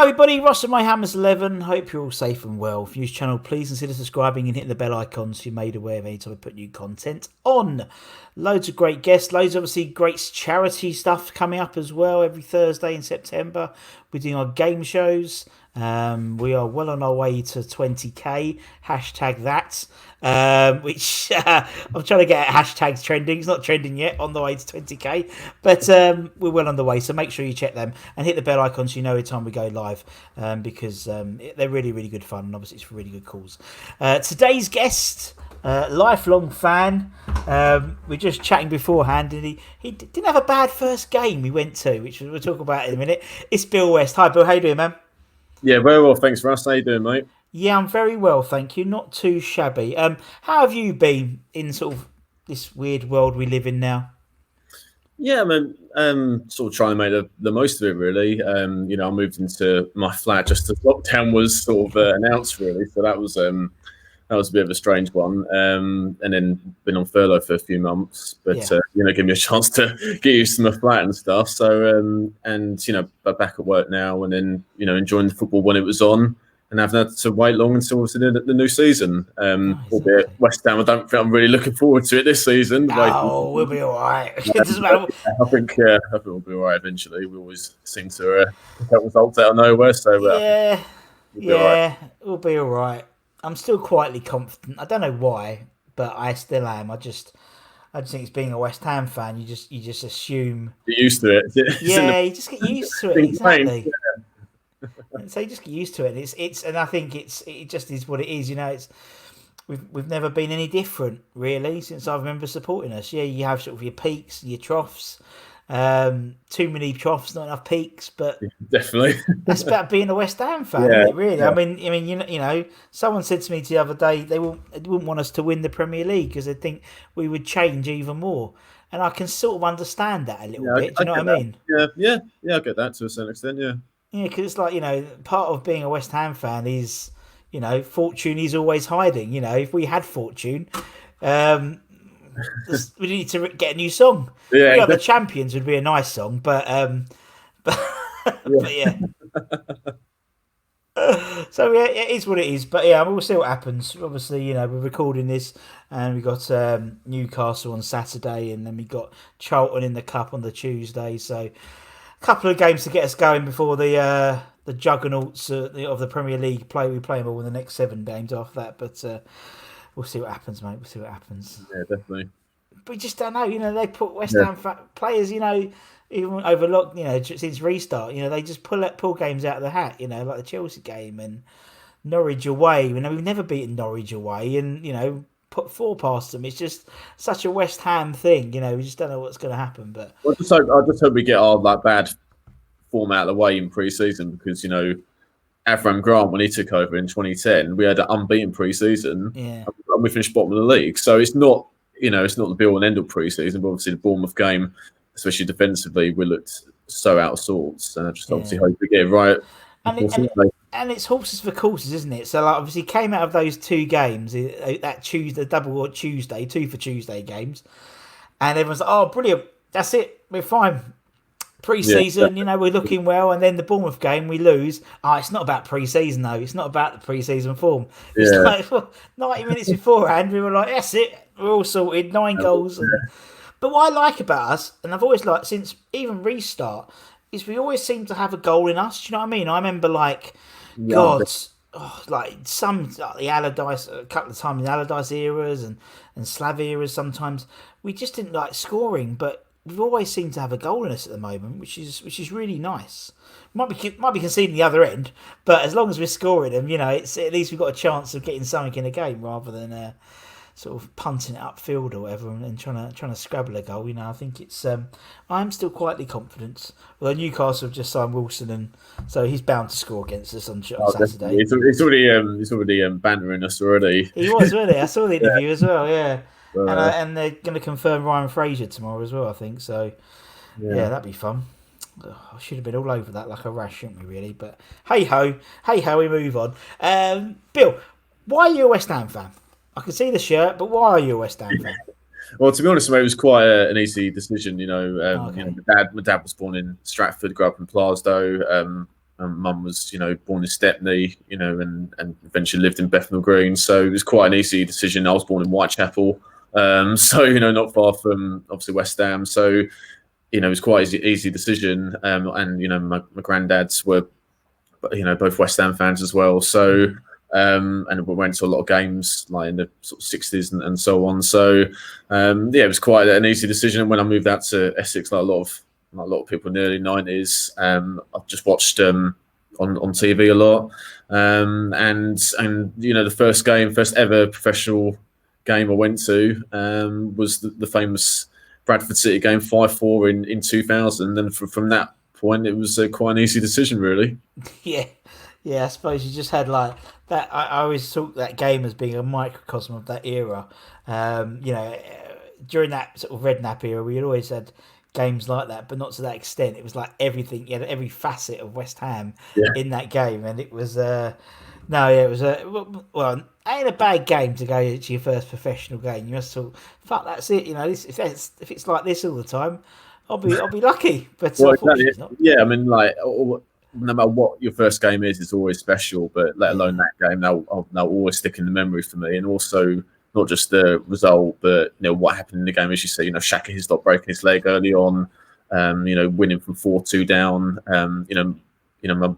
everybody, Ross and my Hammers 11. Hope you're all safe and well. If you're new to the channel, please consider subscribing and hitting the bell icon so you're made aware of any time I put new content on. Loads of great guests, loads of obviously great charity stuff coming up as well every Thursday in September. We're doing our game shows. We are well on our way to 20k. Hashtag that. Which I'm trying to get hashtags trending. It's not trending yet, on the way to 20k, but we're well on the way, so make sure you check them and hit the bell icon so you know every time we go live, because they're really, really good fun, and obviously it's for really good cause. Today's guest, lifelong fan, we're just chatting beforehand, and he didn't have a bad first game we went to, which we'll talk about in a minute. It's Bill West. Hi Bill, how you doing, man? Yeah, very well, thanks, Russ. How you doing, mate? Yeah, I'm very well, thank you. Not too shabby. How have you been in sort of this weird world we live in now? Yeah, man. Sort of trying to make the most of it, really. I moved into my flat just as lockdown was sort of announced, really. So that was a bit of a strange one. And then been on furlough for a few months, but give me a chance to get used to my flat and stuff. So but back at work now, and then enjoying the football when it was on. And haven't had to wait long until the new season. Albeit West Ham, I don't think I'm really looking forward to it this season. We'll be all right. I think we'll be all right eventually. We always seem to get results out of nowhere. So we'll be all right. I'm still quietly confident. I don't know why, but I still am. I just think it's being a West Ham fan. You just assume you're used to it. You just get used to it. Exactly. Yeah. So you just get used to it. And I think it just is what it is. We've never been any different really since I remember supporting us. Yeah, you have sort of your peaks, your troughs. Too many troughs, not enough peaks. But definitely, that's about being a West Ham fan, isn't it, really. Yeah. I mean, someone said to me the other day they wouldn't want us to win the Premier League because they think we would change even more. And I can sort of understand that a little bit. Do you know what I mean? Yeah, I get that to a certain extent. Yeah. Yeah, because it's like, part of being a West Ham fan is, fortune is always hiding. If we had fortune, we need to get a new song. Yeah, The Champions would be a nice song, but yeah. So yeah, it is what it is. But yeah, we'll see what happens. Obviously, we're recording this, and we got Newcastle on Saturday, and then we got Charlton in the Cup on the Tuesday. So couple of games to get us going before the juggernauts of the Premier League play. We play them all in the next 7 games after that, but we'll see what happens, mate. We'll see what happens. Yeah, definitely. But we just don't know. They put West Ham players, even overlooked. Since restart, they just pull games out of the hat. Like the Chelsea game and Norwich away. We've never beaten Norwich away, and put 4 past them. It's just such a West Ham thing, we just don't know what's going to happen. But I just hope we get our bad form out of the way in pre-season, because Avram Grant, when he took over in 2010, we had an unbeaten pre-season, and we finished bottom of the league. So it's not it's not the be all and end all pre-season, but obviously the Bournemouth game, especially defensively, we looked so out of sorts, and I just obviously hope we get it right. And it's horses for courses, isn't it? So obviously came out of those 2 games, that Tuesday, double Tuesday, 2 for Tuesday games, and everyone's like, "Oh, brilliant! That's it. We're fine." Pre-season, we're looking well, and then the Bournemouth game we lose. It's not about pre-season though. It's not about the pre-season form. It's like 90 minutes beforehand, we were like, "That's it. We're all sorted. 9 goals." But what I like about us, and I've always liked since even restart, is we always seem to have a goal in us. Do you know what I mean? I remember the Allardyce, a couple of times in Allardyce eras and Slav eras. Sometimes we just didn't like scoring, but we've always seemed to have a goal in us at the moment, which is really nice. Might be conceding the other end, but as long as we're scoring them, it's at least we've got a chance of getting something in a game rather than sort of punting it upfield or whatever and trying to scrabble a goal. I think it's. I'm still quietly confident. Although Newcastle have just signed Wilson, and so he's bound to score against us on Saturday. He's already bantering us already. He was, really. I saw the interview as well. Yeah. And they're going to confirm Ryan Fraser tomorrow as well, I think. So, yeah that'd be fun. I should have been all over that like a rash, shouldn't we, really? But hey-ho, we move on. Bill, why are you a West Ham fan? I can see the shirt, but why are you a West Ham fan? Well, to be honest, mate, it was quite an easy decision. My dad was born in Stratford, grew up in Glasgow. Mum was, born in Stepney, and eventually lived in Bethnal Green. So it was quite an easy decision. I was born in Whitechapel, so not far from obviously West Ham. So it was quite easy decision. And my granddads were, both West Ham fans as well. So and we went to a lot of games like in the sort of 60s and so on. So it was quite an easy decision. And when I moved out to Essex, like a lot of people in the early 90s, I've just watched on TV a lot. And the first ever professional game I went to was the famous Bradford City game, 5-4 in 2000. And from that point, it was quite an easy decision, really. Yeah, yeah. I suppose you just had like that. I always thought that game as being a microcosm of that era. During that sort of Redknapp era, we had always had games like that, but not to that extent. It was like everything. You had every facet of West Ham Yeah. in that game, and it was no, yeah, it was a well, ain't a bad game to go to your first professional game. You just thought, fuck, that's it. If it's like this all the time, I'll be lucky. But Well, unfortunately, exactly. it's not. Yeah, I mean, like, no matter what your first game is, it's always special. But let alone that game, they'll always stick in the memory for me. And also, not just the result, but what happened in the game, as you say. Shaka has stopped breaking his leg early on. Winning from 4-2 down. My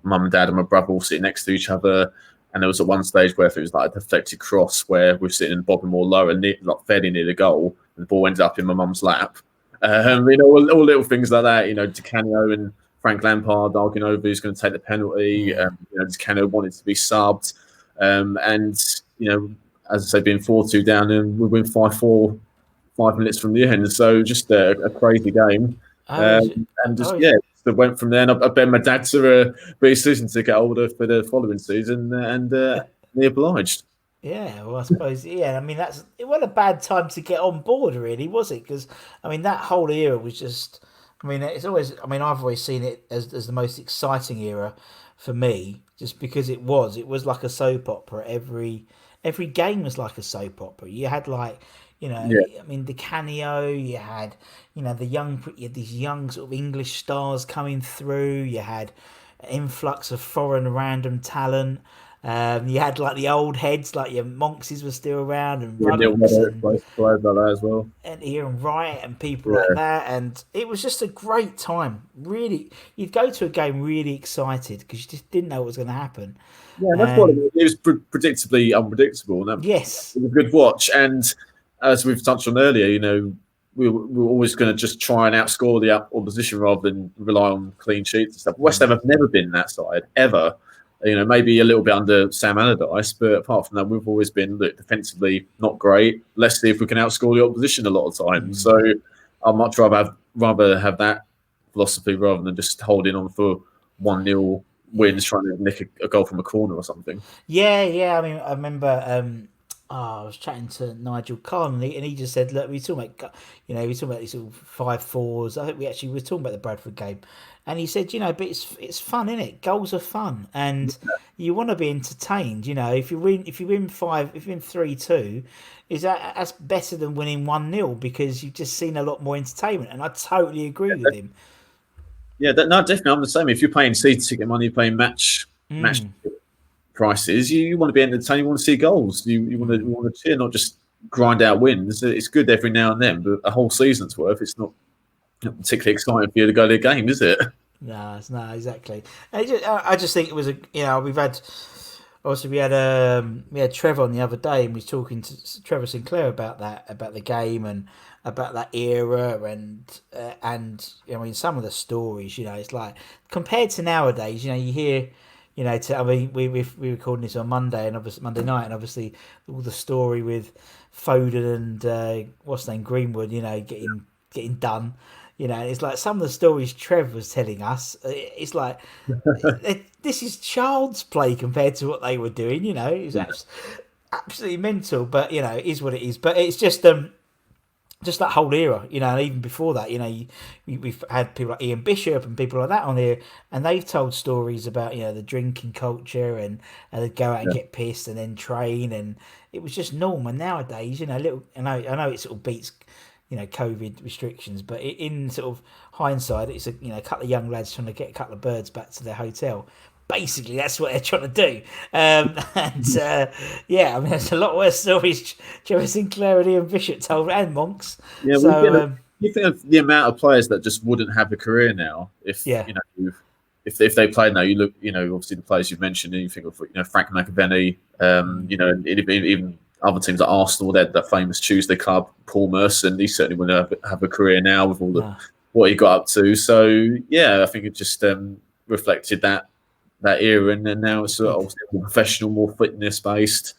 mum and dad and my brother all sitting next to each other. And there was at one stage where it was like a deflected cross where we're sitting in Bobbing more low and like fairly near the goal, and the ball ended up in my mum's lap. All little things like that. Di Canio and Frank Lampard arguing over who's going to take the penalty. Di Canio wanted to be subbed, and as I say, being 4-2 down, and we win 5-4, 5 minutes from the end. So just a crazy game, and it went from there. And I bet my dad to be a season ticket holder for the following season, and he obliged. Yeah, well, I suppose, yeah. I mean, it wasn't a bad time to get on board, really, was it? Because, I mean, that whole era was just, I mean, it's always, I mean, I've always seen it as the most exciting era for me, just because it was like a soap opera. Every game was like a soap opera. You had like, I mean, the Canio, you had, you had these young sort of English stars coming through. You had an influx of foreign random talent. You had like the old heads, like your Monkses were still around, and Ruddocks like that as well, and Ian Wright and people like that, and it was just a great time. Really, you'd go to a game really excited because you just didn't know what was going to happen. Yeah, that's what it was. Predictably unpredictable, and yes, it was a good watch. And as we've touched on earlier, we were always going to just try and outscore the opposition rather than rely on clean sheets and stuff. West Ham have never been that side ever. Maybe a little bit under Sam Allardyce, but apart from that, we've always been defensively not great. Let's see if we can outscore the opposition a lot of times. So I'd much rather have that philosophy rather than just holding on for 1-0 wins, trying to nick a goal from a corner or something. Yeah. I mean, I remember. I was chatting to Nigel Khan, and he just said, "Look, we talking about, we talking about these sort of 5-4s. I think we actually were talking about the Bradford game." And he said, but it's fun, isn't it? Goals are fun, and you want to be entertained. If you win 3-2, that's better than winning 1-0 because you've just seen a lot more entertainment. And I totally agree with him. Yeah, definitely. I'm the same. If you're paying season ticket money, you're paying match prices, you want to be entertained. You want to see goals. You want to cheer, not just grind out wins. It's good every now and then, but a whole season's worth, it's not particularly exciting for you to go to a game, is it? No, it's not exactly. I just think it was we've had we had Trevor on the other day, and we was talking to Trevor Sinclair about the game and about that era, and I mean some of the stories. It's like compared to nowadays. You hear. We recording this on Monday and obviously Monday night, and obviously all the story with Foden and what's his name, Greenwood, getting done. It's like some of the stories Trev was telling us. It's like this is child's play compared to what they were doing. It's absolutely mental, but it is what it is. But it's just that whole era, and even before that, we've had people like Ian Bishop and people like that on here, and they've told stories about the drinking culture and they'd go out and get pissed and then train, and it was just normal. And nowadays, I know it sort of beats COVID restrictions. But in sort of hindsight, it's a couple of young lads trying to get a couple of birds back to their hotel. Basically, that's what they're trying to do. Yeah, I mean, there's a lot worse stories Trevor Sinclair and Ian Bishop told, and Monks. Yeah, So you think of the amount of players that just wouldn't have a career now if yeah, if they played now. You look, obviously the players you've mentioned, and you think of Frank McAvenny, and even other teams like Arsenal, they're the famous Tuesday club, Paul Merson. He certainly wouldn't have a career now with all the what he got up to. So yeah, I think it just reflected that era, and then now it's obviously more professional, more fitness based.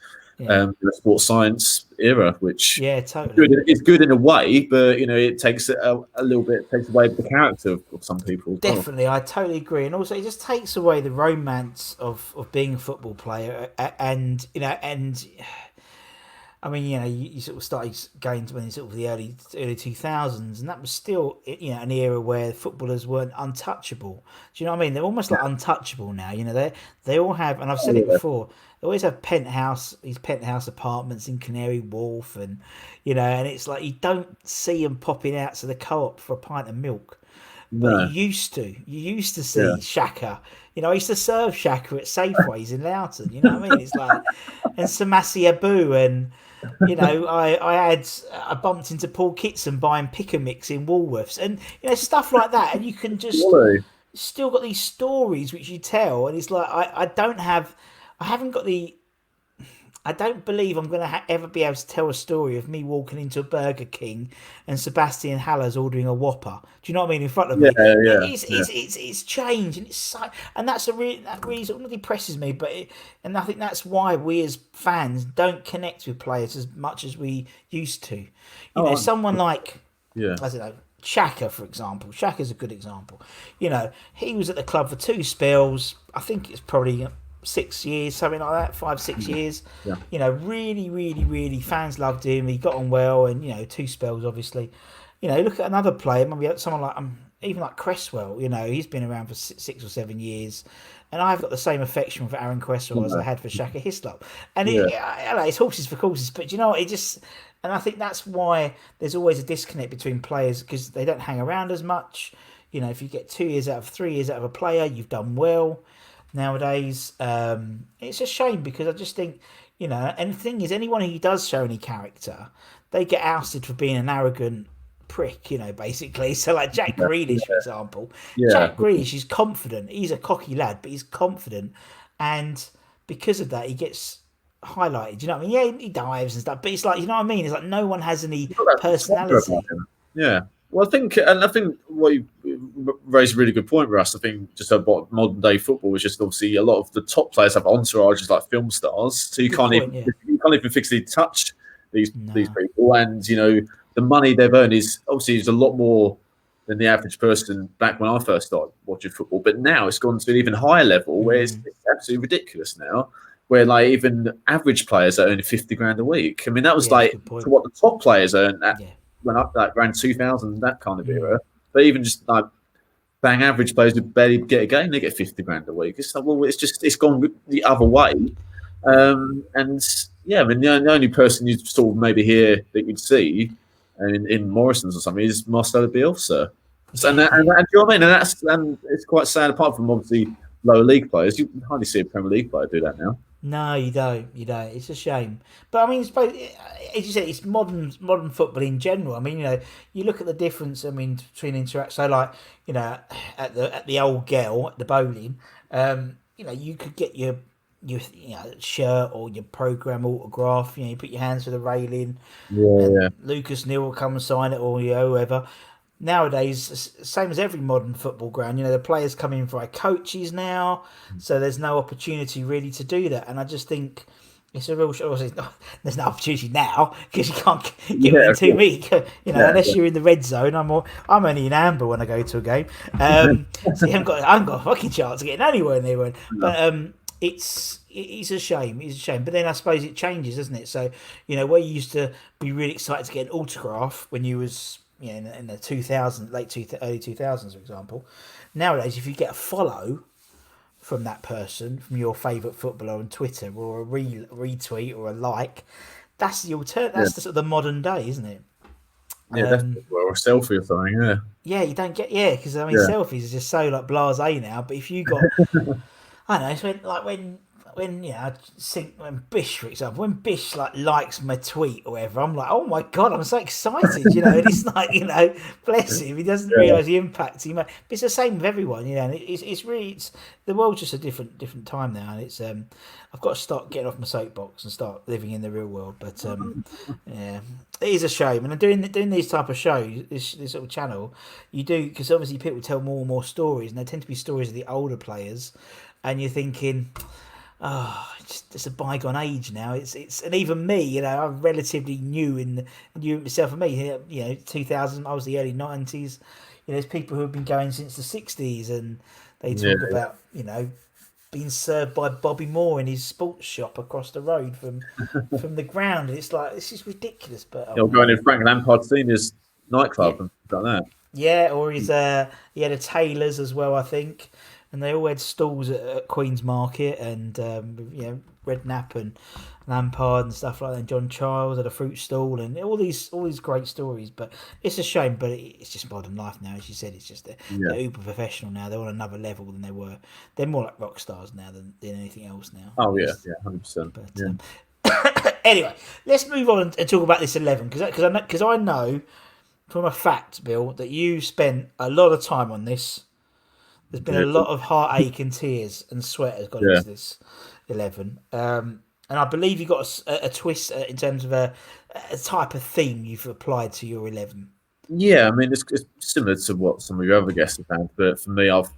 Sports science era, which totally is good in a way, but it takes a little bit, takes away the character of some people. Definitely, I totally agree, and also it just takes away the romance of being a football player, and I mean, you sort of started going to when sort of the early 2000s, and that was still an era where footballers weren't untouchable. Do you know what I mean? They're almost like untouchable now. They all have, and I've said it before. They always have these penthouse apartments in Canary Wharf, and and it's like you don't see them popping out to the co-op for a pint of milk. But you used to see Shaka. I used to serve Shaka at Safeways in Loughton. You know what I mean? It's like, and Samasi Abu, and I bumped into Paul Kitson buying pick a mix in Woolworths, and stuff like that. And you can just still got these stories which you tell, and it's like I don't believe I'm going to ever be able to tell a story of me walking into a Burger King and Sebastian Haller's ordering a Whopper. Do you know what I mean? In front of me, it's changed, and it's so, and that really sort of depresses me. And I think that's why we as fans don't connect with players as much as we used to. Someone like I don't know, Xhaka, for example. Xhaka's a good example. He was at the club for 2 spells. I think it's probably 6 years, something like that, 5-6 years. Really, really, really, fans loved him. He got on well, and 2 spells, obviously. Look at another player, maybe someone like even like Cresswell. He's been around for 6 or 7 years, and I've got the same affection for Aaron Cresswell as I had for Xhaka Hislop. And it's horses for courses, but you know what? And I think that's why there's always a disconnect between players, because they don't hang around as much. If you get 2 years out of 3 years out of a player, you've done well. Nowadays, it's a shame, because I just think, and the thing is, anyone who does show any character, they get ousted for being an arrogant prick, basically. So like Jack Grealish, for example. Jack Grealish is confident. He's a cocky lad, but he's confident, and because of that, he gets highlighted. Do you know what I mean? Yeah, he dives and stuff, but it's like, you know what I mean? It's like no one has any personality. Yeah. Well, I think what you raised a really good point, Russ. I think just about modern day football is just obviously a lot of the top players have entourages like film stars, so you can't even physically touch these people, and the money they've earned is obviously a lot more than the average person back when I first started watching football. But now it's gone to an even higher level where it's absolutely ridiculous now, where like even average players are earning 50 grand a week. I mean, that was for what the top players earn when up like around 2000, that kind of era. But even just like bang average players who barely get a game, they get 50 grand a week. It's like, well, it's gone the other way. And yeah, I mean, the only person you sort of maybe hear that you'd see in Morrison's or something is Marcelo Bielsa. So, and do you know what I mean? And it's quite sad. Apart from obviously lower league players, you hardly see a Premier League player do that now. No, you don't. It's a shame. But I mean, as you said, it's modern football in general. I mean, you look at the difference. I mean, between so like at the old girl at the bowling, you could get your shirt or your program autograph. You put your hands for the railing. Lucas Neal will come and sign it, or whoever. Nowadays, same as every modern football ground, the players come in via coaches now, so there's no opportunity really to do that. And I just think it's a real. There's no opportunity now because you can't get within 2 weeks, unless you're in the red zone. I'm only in amber when I go to a game, so I haven't got a fucking chance of getting anywhere near one. But it's a shame. It's a shame. But then I suppose it changes, doesn't it? So where you used to be really excited to get an autograph when you was in the early 2000s, for example. Nowadays, if you get a follow from that person, from your favourite footballer on Twitter, or a retweet or a like, that's the alternative. That's the sort of the modern day, isn't it? Yeah, definitely. Or a selfie or something. Yeah. Yeah, you don't get because I mean Yeah. selfies are just so like blasé now. But if you got, I don't know, it's when I think when Bish, for example, when Bish likes my tweet or whatever, I'm like, oh my god, I'm so excited, and it's like bless him, he doesn't Yeah. realise the impact he made. But it's the same with everyone, and it's really the world's just a different time now, and it's I've got to start getting off my soapbox and start living in the real world. But yeah, it is a shame, and doing these type of shows, this sort of channel, you do because obviously people tell more and more stories, and they tend to be stories of the older players, and you're thinking, oh, it's a bygone age now. It's and even me, I'm relatively new myself and me. 2000, I was the early 90s. There's people who have been going since the 60s, and they talk about being served by Bobby Moore in his sports shop across the road from the ground. And it's like this is ridiculous. But Going in Frank Lampard Senior's nightclub and stuff like that. Yeah, or he had a tailor's as well, I think, and they all had stalls at Queen's Market, and Redknapp and Lampard and stuff like that. And John Charles had a fruit stall, and all these great stories. But it's a shame, but it's just modern life now, as you said. It's just they're uber professional now. They're on another level than they were. They're more like rock stars now than anything else now. Oh yeah, 100%. But anyway, let's move on and talk about this 11 because I know. From a fact, Bill, that you spent a lot of time on this. There's been a lot of heartache and tears and sweat has gone into this 11. And I believe you got a twist in terms of a type of theme you've applied to your 11. Yeah, I mean, it's similar to what some of your other guests have had, but for me, I've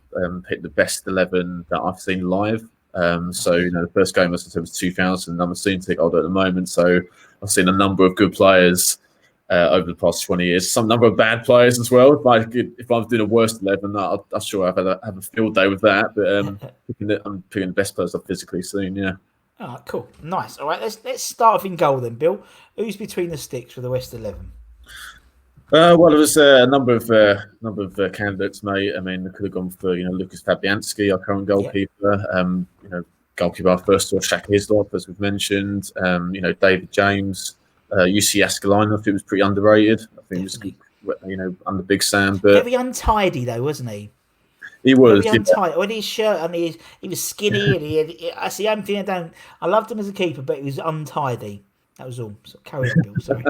picked the best 11 that I've seen live. So, the first game, as I said, was 2000. I'm a season ticket holder at the moment, so I've seen a number of good players over the past 20 years. Some number of bad players as well. If I was doing a worst 11, I'm sure I've have a field day with that. But I'm picking the best players I've physically seen. Yeah. Oh, cool, nice. All right, let's start off in goal then, Bill. Who's between the sticks for the West 11? Well, there was a number of candidates, mate. I mean, I could have gone for Lucas Fabianski, our current goalkeeper. Goalkeeper our first or Shaq Hislop, as we've mentioned. David James. UC Ascalon, I think, was pretty underrated. I think he was, under Big Sam, but very untidy though, wasn't he? He was very untidy. With his shirt, and he was skinny, and that's the only thing I loved him as a keeper, but he was untidy. That was all. So carry on, Bill. Sorry.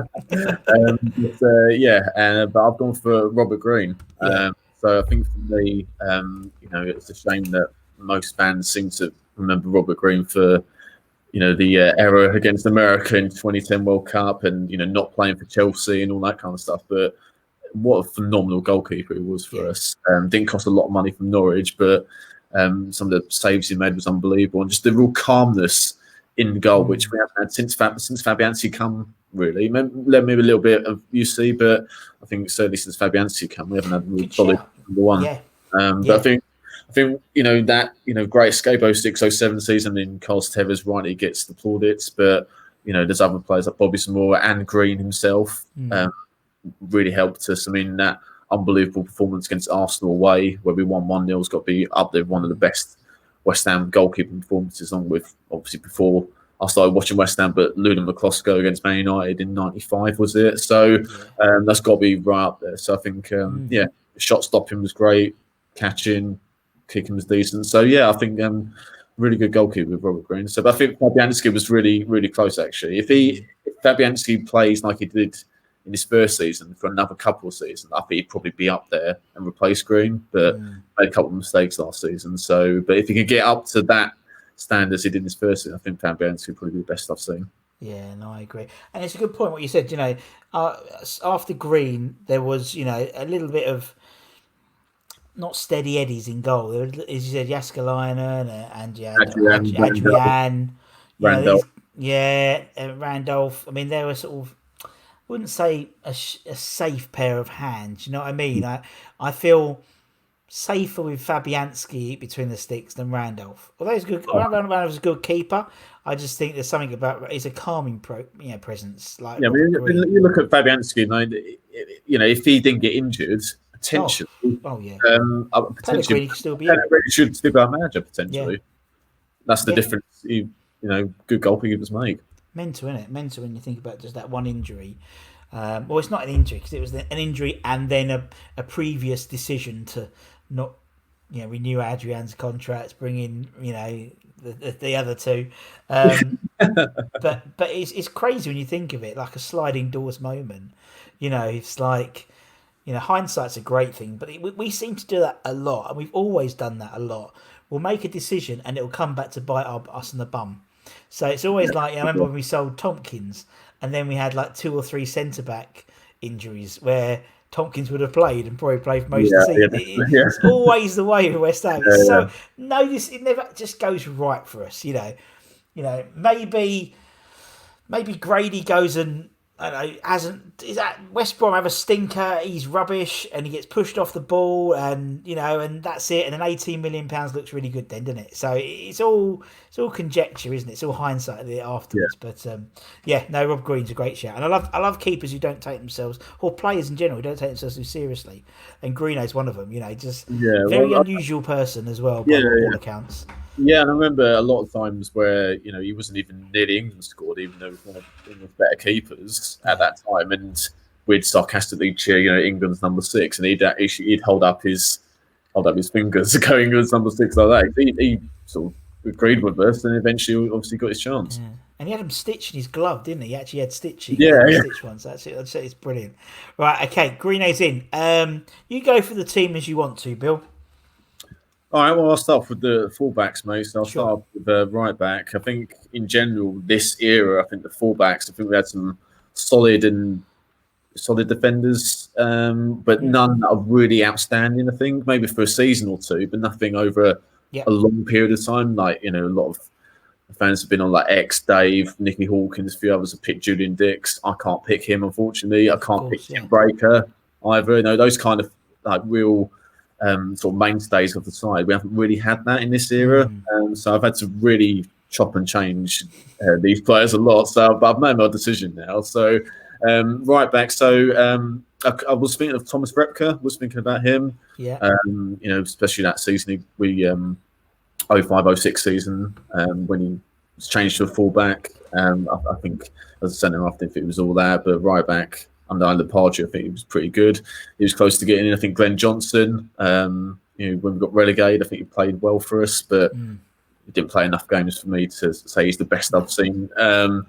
But I've gone for Robert Green. So I think for me, it's a shame that most fans seem to remember Robert Green for. The error against America in 2010 World Cup and, not playing for Chelsea and all that kind of stuff. But what a phenomenal goalkeeper he was for us. Didn't cost a lot of money from Norwich, but some of the saves he made was unbelievable. And just the real calmness in goal, which we haven't had since Fabianski come, really. Maybe a little bit of UC, but I think certainly since Fabianski come, we haven't had a really solid number one. But I think great escape 06-07 season in Carlos Tevez rightly gets the plaudits, but there's other players like Bobby Zamora and Green himself really helped us. I mean, that unbelievable performance against Arsenal away where we won 1-0 has got to be up there, one of the best West Ham goalkeeping performances, along with obviously before I started watching West Ham, but Ludo McCloskey against Man United in '95 was it? So that's got to be right up there. So I think shot stopping was great, catching. Kicking was decent. So, I think really good goalkeeper with Robert Green. So, but I think Fabianski was really, really close, actually. If Fabianski plays like he did in his first season for another couple of seasons, I think he'd probably be up there and replace Green, but made a couple of mistakes last season. So, but if he could get up to that standard as he did in his first season, I think Fabianski would probably be the best I've seen. Yeah, no, I agree. And it's a good point what you said. After Green, there was, a little bit of not steady eddies in goal. There was, as you said, Jaskalainen and Adrian. Randolph. Randolph. I mean, they were sort of, I wouldn't say a safe pair of hands. You know what I mean? I feel safer with Fabianski between the sticks than Randolph. Although he's good, Randolph's a good keeper. I just think there's something about he's a calming presence. You look at Fabianski, if he didn't get injured. Potentially. Potentially could still be should still be our manager, potentially. That's the difference good goalkeepers make. Mental, isn't it? Mental when you think about just that one injury. Well, it's not an injury because it was an injury and then a previous decision to not, renew Adrian's contracts, bring in, the other two. But it's crazy when you think of it, like a sliding doors moment. It's like, hindsight's a great thing, but we seem to do that a lot, and we've always done that a lot. We'll make a decision and it'll come back to bite us in the bum. So it's always like, I remember when we sold Tompkins, and then we had like 2 or 3 centre back injuries where Tompkins would have played and probably played for most of the season. It's always the way with West Ham. So it never just goes right for us. Maybe Grady goes and is that West Brom have a stinker, he's rubbish and he gets pushed off the ball and and that's it, and then £18 million looks really good then, doesn't it? So it's all conjecture, isn't it? It's all hindsight afterwards. But Rob Green's a great shout, and I love keepers who don't take themselves, or players in general who don't take themselves too seriously, and Green's one of them. Very unusual person as well by all accounts. Yeah, and I remember a lot of times where he wasn't even near the England squad, even though he was one of the better keepers at that time, and we'd sarcastically cheer, England's number 6, and he'd hold up his fingers to go England's number 6 like that. He sort of agreed with us, and eventually, obviously, got his chance. Yeah. And he had him stitched in his glove, didn't he? He actually had stitching. Stitch ones. That's it. I'd say it's brilliant. Right, okay, Green's in. You go for the team as you want to, Bill. All right, well, I'll start with the fullbacks, mate. So I'll start with the right back. I think, in general, this era, I think the fullbacks, we had some solid defenders, but none that are really outstanding, I think. Maybe for a season or two, but nothing over a long period of time. Like, a lot of fans have been on like Dave, Nicky Hawkins, a few others have picked Julian Dix. I can't pick him, unfortunately. I can't pick Tim Breaker either. Those kind of like real... sort of mainstays of the side. We haven't really had that in this era, so I've had to really chop and change these players a lot. So, but I've made my decision now. So, right back. So, I was thinking of Thomas Repka. Was thinking about him. Yeah. Especially that season, we 05-06 season when he was changed to a fullback. I think as a centre, I think it was all that, but right back. Under Pardew, I think he was pretty good. He was close to getting in. I think Glenn Johnson, when we got relegated, I think he played well for us, but he didn't play enough games for me to say he's the best I've seen. I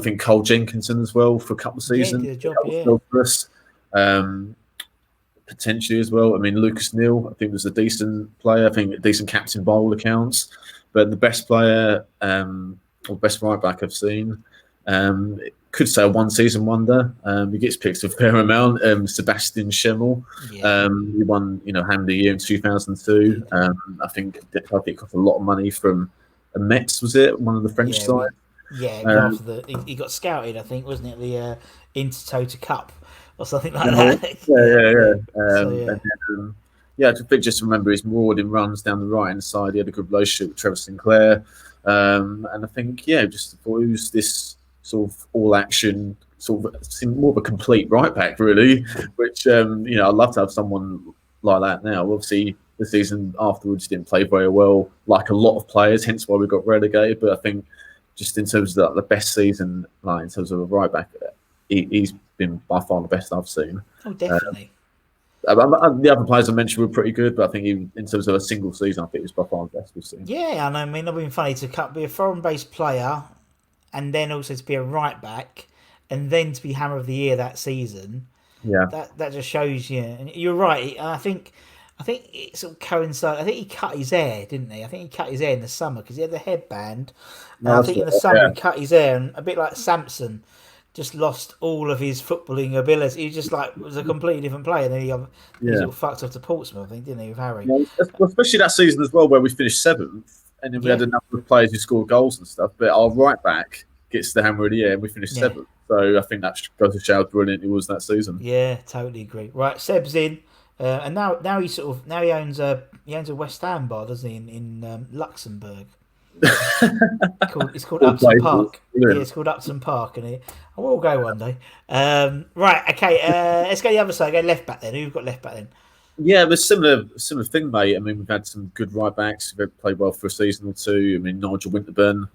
think Cole Jenkinson as well for a couple of seasons. Yeah, he did a job, for us. Potentially as well. I mean, Lucas Neal, I think was a decent player. I think a decent captain by all accounts. But the best player or best right back I've seen, could say a one-season wonder. He gets picked a fair amount. Sebastian Schemmel. He won, Hand of the Year in 2002. I think it cost a lot of money from Metz, was it? One of the French sides. After he got scouted, I think, wasn't it? The Intertoto Cup or something like that. I just remember his marauding runs down the right-hand side. He had a good relationship with Trevor Sinclair. And I think, just thought he was this sort of all-action, sort of seemed more of a complete right-back, really, which, I'd love to have someone like that now. Obviously, the season afterwards didn't play very well, like a lot of players, hence why we got relegated. But I think just in terms of the best season, like in terms of a right-back, he's been by far the best I've seen. Oh, definitely. The other players I mentioned were pretty good, but I think in terms of a single season, I think he was by far the best we've seen. Yeah, and I mean, it'd been funny to be a foreign-based player and then also to be a right-back and then to be Hammer of the Year that season. Yeah. That just shows you. And you're right. I think it sort of coincided. I think he cut his hair, didn't he? I think he cut his hair in the summer because he had the headband. And I think in the summer he cut his hair, and a bit like Samson, just lost all of his footballing ability. He just was a completely different player. And then he sort of fucked off to Portsmouth, I think, didn't he, with Harry? Yeah, especially that season as well, where we finished 7th, and then we had a number of players who scored goals and stuff. But our right back gets the Hammer of the Year, and we finished 7th. So I think that goes to show how brilliant he was that season. Yeah, totally agree. Right, Seb's in, and now he owns a West Ham bar, doesn't he, in Luxembourg? It's called Upton Park. Yeah, it's called Upton Park, and I will go one day. Right, okay. Let's go the other side. Go left back then. Who've got left back then? Yeah, but similar thing, mate. I mean, we've had some good right backs who've played well for a season or two. I mean, Nigel Winterburn,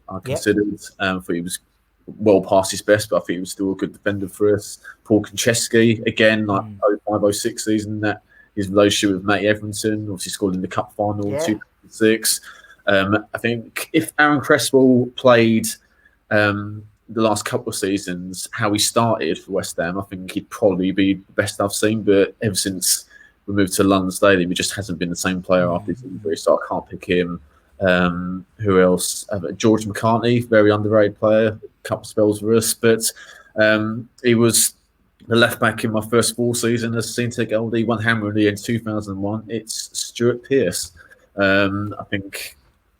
I considered. I thought he was well past his best, but I think he was still a good defender for us. Paul Konchesky, again, like 05-06 season, that his relationship with Matty Etherington, obviously scored in the cup final in 2006. I think if Aaron Cresswell played the last couple of seasons, how he started for West Ham, I think he'd probably be the best I've seen. But ever since we moved to London Stadium, he just hasn't been the same player after his injury, so I can't pick him. Who else? George McCartney, very underrated player, a couple of spells for us, but he was the left back in my first full season as a Centre Goldie, won Hammer in 2001. It's Stuart Pearce. I think,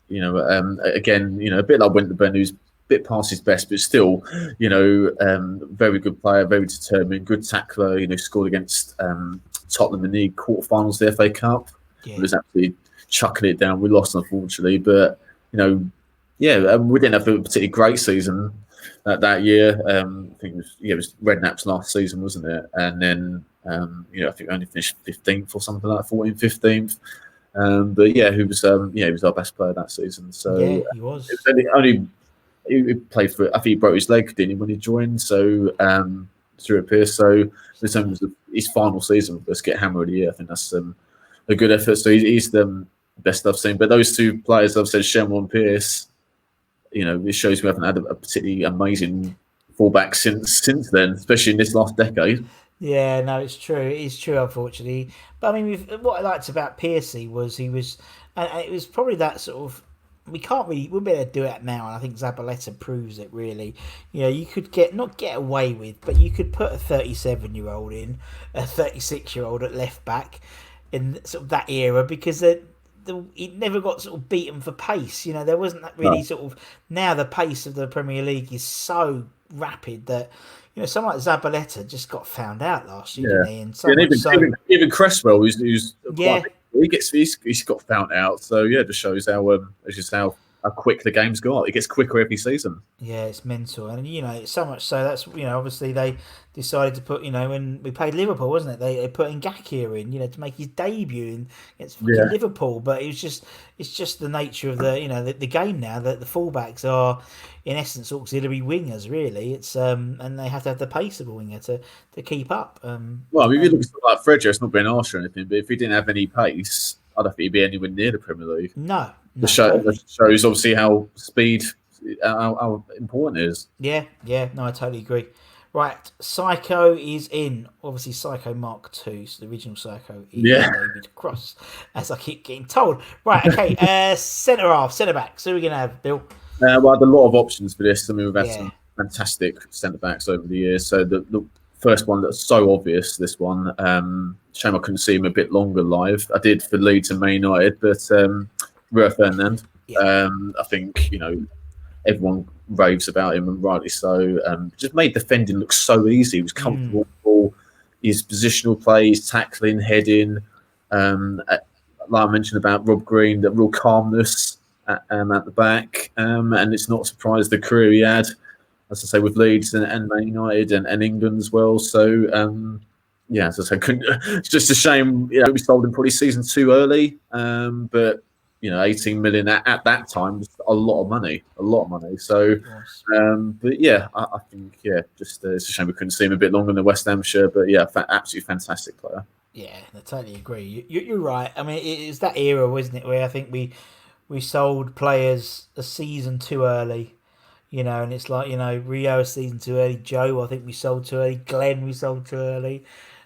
again, a bit like Winterburn, who's a bit past his best, but still, very good player, very determined, good tackler, scored against Tottenham in the quarterfinals of the FA Cup. It was absolutely chucking it down. We lost, unfortunately, but we didn't have a particularly great season that year. I think it was Redknapp's last season, wasn't it? And then I think we only finished 15th or something like that, 14th, 15th. But he was our best player that season. So he was. It was only he played for. I think he broke his leg, didn't he, when he joined? So Stuart Pearce. So in terms of his final season, let's get Hammer of the Year. I think that's a good effort. So he's the best I've seen. But those two players, I've said, Shenmore and Pearce, it shows we haven't had a particularly amazing fullback since then, especially in this last decade. Yeah, no, it's true. It is true, unfortunately. But I mean, what I liked about Piercy was and it was probably that sort of. We wouldn't be able to do it now, and I think Zabaleta proves it. Really, you could not get away with, but you could put a 37-year-old in, a 36-year-old at left back, in sort of that era, because he never got sort of beaten for pace. There wasn't that really sort of. Now the pace of the Premier League is so rapid that someone like Zabaleta just got found out last year, didn't he? And even Cresswell, who's he's got found out. So it just shows how quick the game's got. It gets quicker every season. Yeah, it's mental, and it's so much so that's obviously they decided to put when we played Liverpool, wasn't it? They put Ngakia in to make his debut against Liverpool, but it's just the nature of the game now that the fullbacks are in essence auxiliary wingers. Really, it's and they have to have the pace of a winger to keep up. Well, if you look at like Frederick, it's not being harsh or anything, but if he didn't have any pace, I don't think he'd be anywhere near the Premier League. No, totally. Shows obviously how speed, how important it is. Yeah, no, I totally agree. Right, Psycho is in. Obviously, Psycho Mark II, so the original Psycho is David Cross, as I keep getting told. Right, okay, centre-half, centre-back. So we're going to have, Bill? Well, I had a lot of options for this. I mean, we've had some fantastic centre-backs over the years. So the first one that's so obvious, this one, shame I couldn't see him a bit longer live. I did for Leeds and Man United, but Rio Ferdinand, I think, everyone raves about him, and rightly so. Just made defending look so easy. He was comfortable with the ball. His positional play, his tackling, heading. Like I mentioned about Rob Green, that real calmness at the back. And it's not a surprise the career he had, as I say, with Leeds and Man United and England as well. So, as I say, it's just a shame. We sold him probably season too early. But 18 million at that time was a lot of money. So, I think, just it's a shame we couldn't see him a bit longer than West Hamshire. But absolutely fantastic player. Yeah, I totally agree. You're right. I mean, it's that era, wasn't it, where I think we sold players a season too early. And it's like, Rio a season too early. Joe, I think we sold too early. Glenn, we sold too early.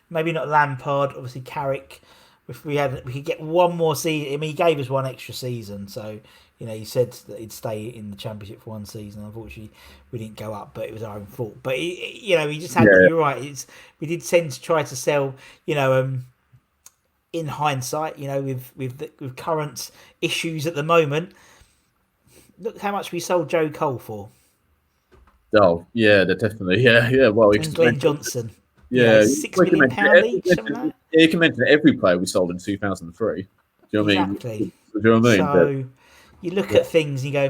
Maybe not Lampard. Obviously, Carrick. If we could get one more season. I mean, he gave us one extra season, so he said that he'd stay in the Championship for one season. Unfortunately, we didn't go up, but it was our own fault. But he just had. You're right. We did tend to try to sell. In hindsight, with current issues at the moment. Look how much we sold Joe Cole for. Oh yeah, definitely. Yeah. Well, and Glenn Johnson. Yeah, £6 million each. Something like that. Yeah, you can mention every player we sold in 2003. Do you know what I mean? Exactly. Do you know what I mean? So you look at things and you go,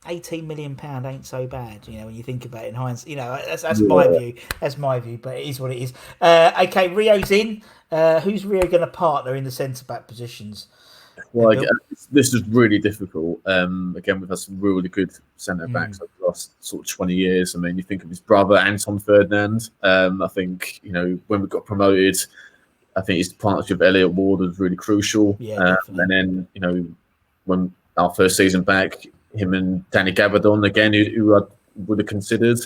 £18 million ain't so bad. When you think about it in hindsight, that's my view. That's my view, but it is what it is. Okay, Rio's in. Who's Rio going to partner in the centre back positions? Well, this is really difficult. Again, we've had some really good centre backs over the last sort of 20 years. I mean, you think of his brother Anton Ferdinand. I think when we got promoted, I think his partnership with Elliot Ward was really crucial. Yeah, and then when our first season back, him and Danny Gabardon again, who I would have considered.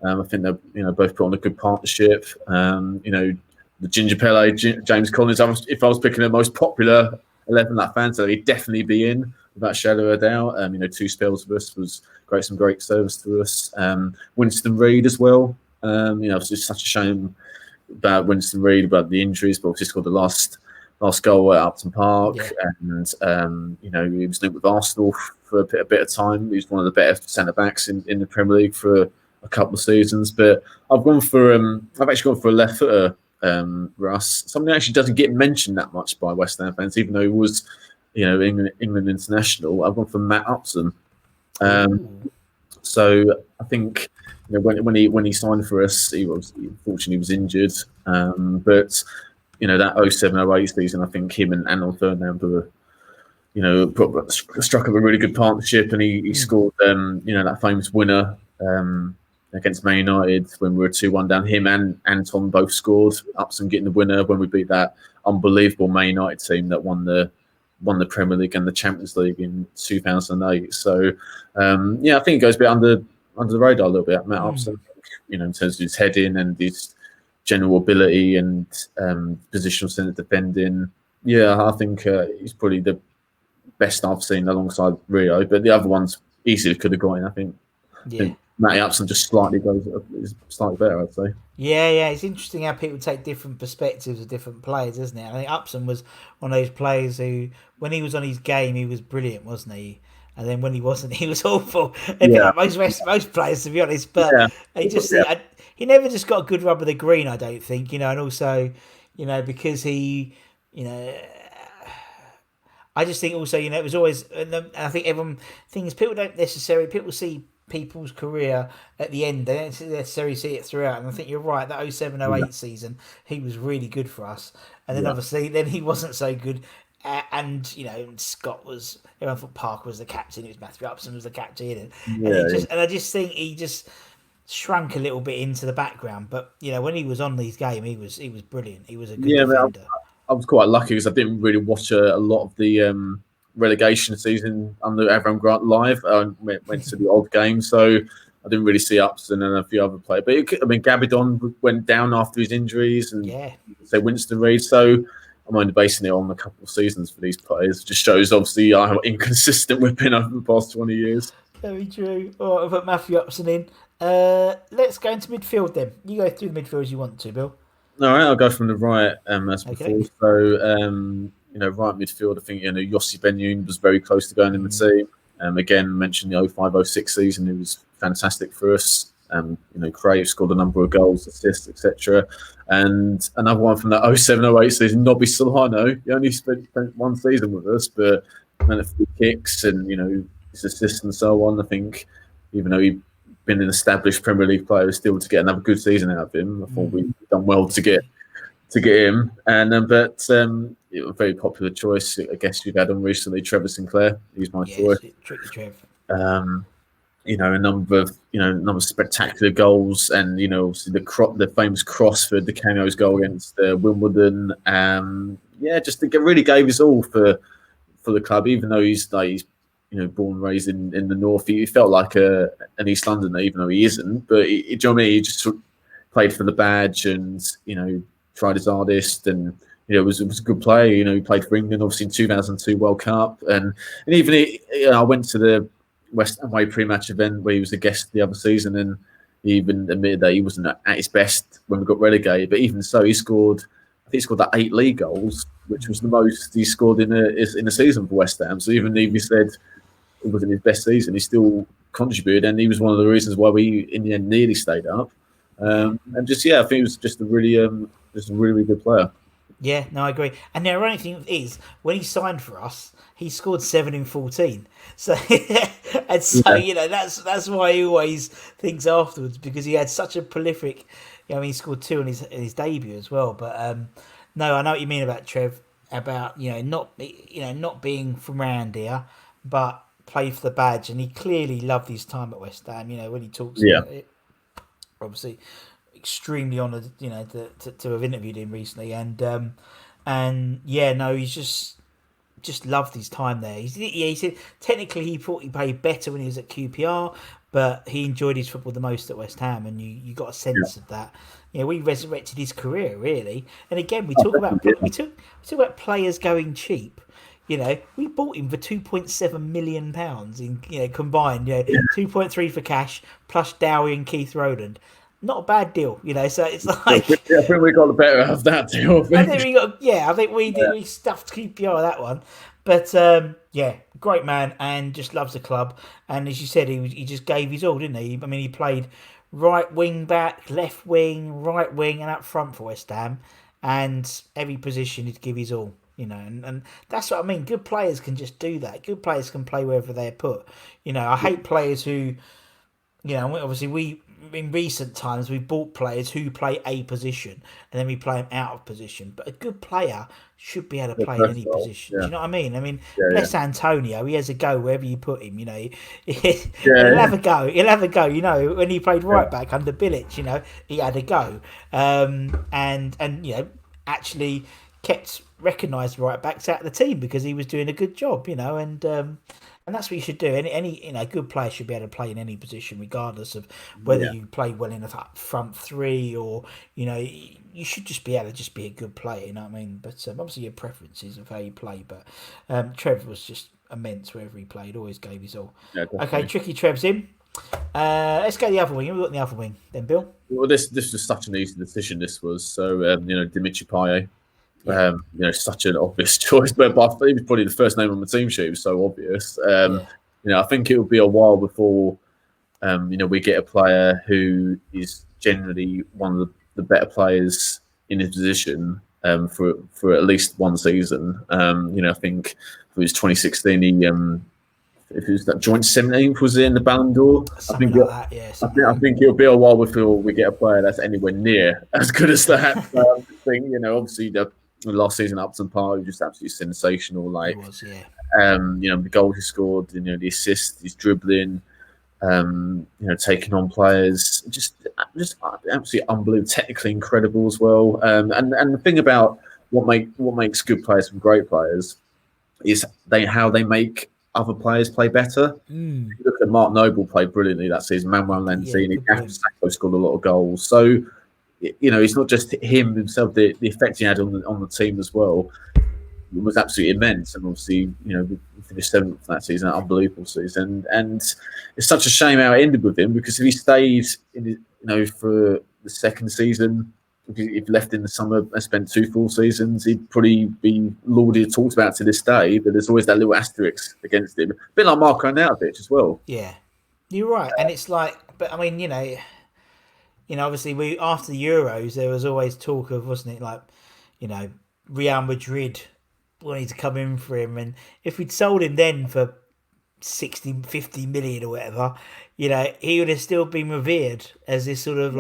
I think they both put on a good partnership. The Ginger Pele, James Collins. If I was picking the most popular 11 that fans, so he'd definitely be in without a shadow of a doubt. 2 spells with us was great, some great service to us. Winston Reid as well. It's just such a shame about Winston Reid, about the injuries, but obviously scored the last goal at Upton Park, and he was linked with Arsenal for a bit of time. He was one of the better centre backs in the Premier League for a couple of seasons. But I've actually gone for a left footer. Russ, something that actually doesn't get mentioned that much by West Ham fans, even though he was, England international. I've gone for Matt Upson. So I think when he signed for us, unfortunately he was injured. But that 07-08 season, I think him and Anton Ferdinand were, struck up a really good partnership, and he scored that famous winner against Man United when we were 2-1 down. Him and Anton both scored. Upson getting the winner when we beat that unbelievable Man United team that won the Premier League and the Champions League in 2008. So I think it goes a bit under the radar a little bit. Matt Upson, in terms of his heading and his general ability and positional centre defending. Yeah, I think he's probably the best I've seen alongside Rio, but the other ones easily could have got in. I think Matty Upson just is slightly better, I'd say. Yeah, it's interesting how people take different perspectives of different players, isn't it? I think Upson was one of those players who, when he was on his game, he was brilliant, wasn't he? And then when he wasn't, he was awful. Like most players, to be honest. But he never just got a good rub of the green, I don't think. And also, because he, I just think also, it was always, and I think people don't necessarily, people see people's career at the end, they don't necessarily see it throughout. And I think you're right, that 07-08 season, he was really good for us. And then obviously, then he wasn't so good. And Scott was, everyone thought Parker was the captain, it was Matthew Upson was the captain. And I just think he just shrunk a little bit into the background. But, when he was on these games, he was brilliant. He was a good defender. I was quite lucky because I didn't really watch a lot of the relegation season under Avram Grant live. I went to the odd game, so I didn't really see Upson and a few other players. But Gabardon went down after his injuries, and say Winston Reid. So I'm only basing it on a couple of seasons for these players. It just shows obviously how inconsistent we've been over the past 20 years. Very true. All right, I've put Matthew Upson in. Let's go into midfield then. You go through the midfield as you want to, Bill. All right, I'll go from the right as before. So, right midfield, I think, Yossi Ben-Youn was very close to going in the team. Again, mentioned the 05-06 season, he was fantastic for us. Craig scored a number of goals, assists, etc. And another one from that 07-08 season, Nobby Solano. He only spent one season with us, but man, a few kicks and, his assists and so on. I think, even though he'd been an established Premier League player, still to get another good season out of him. I thought we'd done well to get him. And but a very popular choice, I guess you've had on recently, Trevor Sinclair. He's my choice. Tricky Trev. A number of spectacular goals, and obviously the famous cross for Di Canio's goal against Wimbledon. Just really gave us all for the club, even though he's born and raised in the north. He felt like an East Londoner, even though he isn't. But do you know what I mean? He just played for the badge and tried his hardest, and was a good player. He played for England, obviously in 2002 World Cup, and even I went to the West Ham away pre-match event where he was a guest the other season, and he even admitted that he wasn't at his best when we got relegated. But even so, he scored that 8 league goals, which was the most he scored in a season for West Ham. So even if he said it wasn't his best season, he still contributed, and he was one of the reasons why we in the end nearly stayed up. I think he was just a really good player. Yeah, no, I agree. And the ironic thing is, when he signed for us, he scored 7 in 14. So, that's why he always thinks afterwards, because he had such a prolific. He scored 2 in his debut as well. But no, I know what you mean about Trev. about not being from around here, but played for the badge, and he clearly loved his time at West Ham. When he talks about it, obviously extremely honoured, to have interviewed him recently, he's just loved his time there. He said technically he thought he played better when he was at QPR, but he enjoyed his football the most at West Ham, and you got a sense of that. We resurrected his career really, and again we talk about players going cheap. We bought him for £2.7 million in combined, 2.3 for cash plus Dowie and Keith Rowland. Not a bad deal, So it's like I think we got the better of that deal. I think we stuffed QPR that one, but great man and just loves the club. And as you said, he just gave his all, didn't he? I mean, he played right wing back, left wing, right wing, and up front for West Ham, and every position he'd give his all. And that's what I mean. Good players can just do that. Good players can play wherever they're put. I hate players who, obviously in recent times we've bought players who play a position and then we play them out of position. But a good player should be able to play in any position. Do you know what I mean? I mean, bless Antonio, he has a go wherever you put him. He'll have a go. He'll have a go. When he played right back under Bilic, he had a go, and actually kept recognised right backs out of the team because he was doing a good job, and that's what you should do. Any good player should be able to play in any position, regardless of whether you play well in a front three or you should just be able to be a good player. You know what I mean? But obviously your preferences of how you play. But Trev was just immense wherever he played. Always gave his all. Yeah, okay, tricky Trev's in. Let's go the other wing. We've got the other wing then, Bill. Well, this was such an easy decision. This was so Dimitri Payet. Such an obvious choice, but I think he was probably the first name on the team sheet. It was so obvious. I think it will be a while before, we get a player who is generally one of the better players in his position for at least one season. I think if it was 2016, if it was that joint 17th, was it in the Ballon d'Or? I think it'll be a while before we get a player that's anywhere near as good as that. Obviously the last season at Upton Park was just absolutely sensational. Like, it was, the goals he scored, the assists, his dribbling, taking on players, just absolutely unbelievable, technically incredible as well. And the thing about what makes good players from great players is how they make other players play better. You look at Mark Noble played brilliantly that season. Manuel Lanzini, Sacco scored a lot of goals. So, it's not just him himself. The effect he had on the team as well was absolutely immense. And obviously, we finished seventh that season, an unbelievable season. And it's such a shame how it ended with him, because if he stayed for the second season, if he left in the summer and spent 2 full seasons, he'd probably be lauded, talked about to this day. But there's always that little asterisk against him, a bit like Marko Arnautovic as well. Yeah, you're right. And it's like, but I mean, obviously after the Euros, there was always talk of, wasn't it, like, Real Madrid wanting to come in for him, and if we'd sold him then for 50 million or whatever, he would have still been revered as this sort of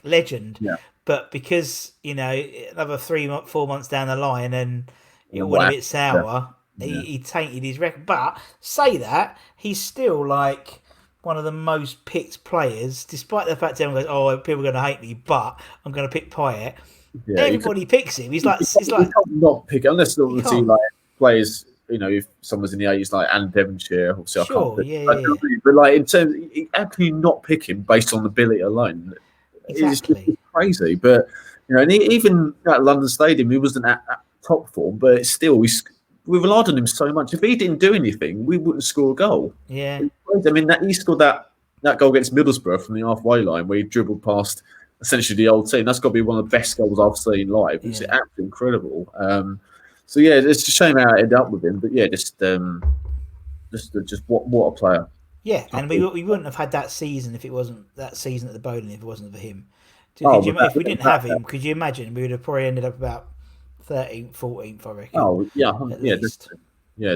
legend. Yeah. But because another 3-4 months down the line, and it went a bit sour, he tainted his record. But say that, he's still like one of the most picked players, despite the fact that everyone goes, "Oh, people are going to hate me," but I'm going to pick Payet. Yeah, everybody picks him. He's like not pick it, unless obviously like players. If someone's in the 80s, like Alan Devonshire, obviously I can't. But like in terms, actually not pick him based on the ability alone. Exactly. It's crazy. But and even at London Stadium, he wasn't at top form, but still we relied on him so much. If he didn't do anything, we wouldn't score a goal. Yeah. I mean, he scored that goal against Middlesbrough from the halfway line, where he dribbled past essentially the old team. That's got to be one of the best goals I've seen live. It's absolutely incredible. So it's a shame how it ended up with him, but just what a player. Yeah, and we wouldn't have had that season if it wasn't that season at the Bowling, if it wasn't for him. If we didn't have him, could you imagine? We would have probably ended up about 13th, 14th, I reckon. Oh yeah,